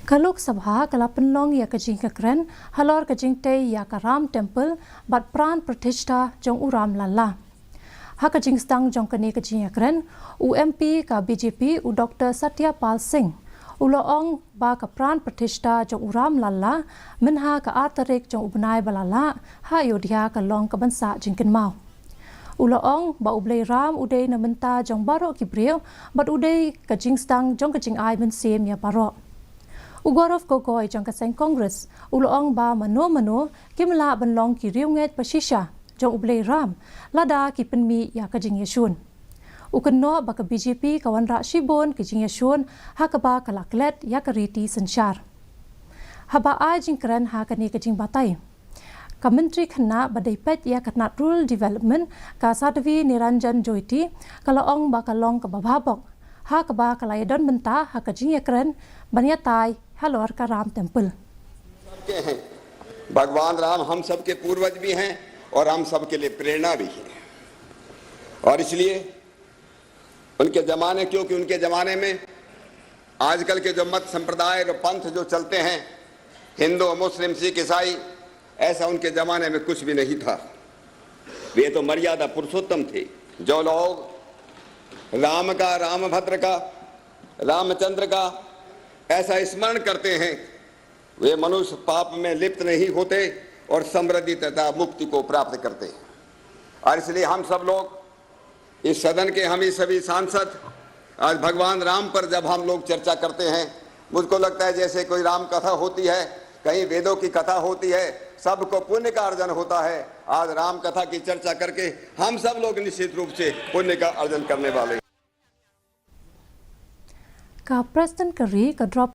Kaluk sabha kalapenlong ya kajing kekren halor kajing te ya karam temple bat pran pratishtha jong uram lala. Ha kajing stang jong kani kajing kekren UMP ka BJP u Dr. Satya Pal Singh uloong ba ka pran pratishtha jong uram lala minha ka artarik jong ubnai balala ha yodhya ka long ka bansa jingkin mau. Uloong ba ublay ram uday na menta jong baro kibriyo bat uday kajing stang jong kajing ay bensim ya baro. Ugorov Gogoi jang kaseng Kongres uloong ba mano kimla banlong ki riunget pasisha jong ublay ram lada ki penmi ya kajing yashun. Ukenno ba ka BJP kawan rak shibon kajing yashun ha ka ba kalaklet ya kariti sensyar. Haba ai jing keren ha kani kajing batai. Ka menteri khana badai pet ya katnat rural development ka Sadvi Niranjan Joyti kalaong ba kalong ka bababok ha ka ba kalayadon benta ha kajing ya keren banyatai हलोर का राम टेम्पल हैं भगवान राम हम सब के पूर्वज भी हैं और हम सब के लिए प्रेरणा भी है और इसलिए उनके जमाने क्योंकि उनके जमाने में आजकल के जो मत संप्रदाय और पंथ जो चलते हैं हिंदू मुस्लिम सिख ईसाई ऐसा उनके जमाने में कुछ भी नहीं था। वे तो मर्यादा पुरुषोत्तम थे। जो लोग राम का रामभद्र का रामचंद्र का ऐसा स्मरण करते हैं वे मनुष्य पाप में लिप्त नहीं होते और समृद्धि तथा मुक्ति को प्राप्त करते हैं। और इसलिए हम सब लोग इस सदन के हम ही सभी सांसद आज भगवान राम पर जब हम लोग चर्चा करते हैं मुझको लगता है जैसे कोई राम कथा होती है, कहीं वेदों की कथा होती है, सबको पुण्य का अर्जन होता है। आज राम कथा की चर्चा करके हम सब लोग निश्चित रूप से पुण्य का अर्जन करने वाले का प्रेसिडेंट करी का ड्रॉप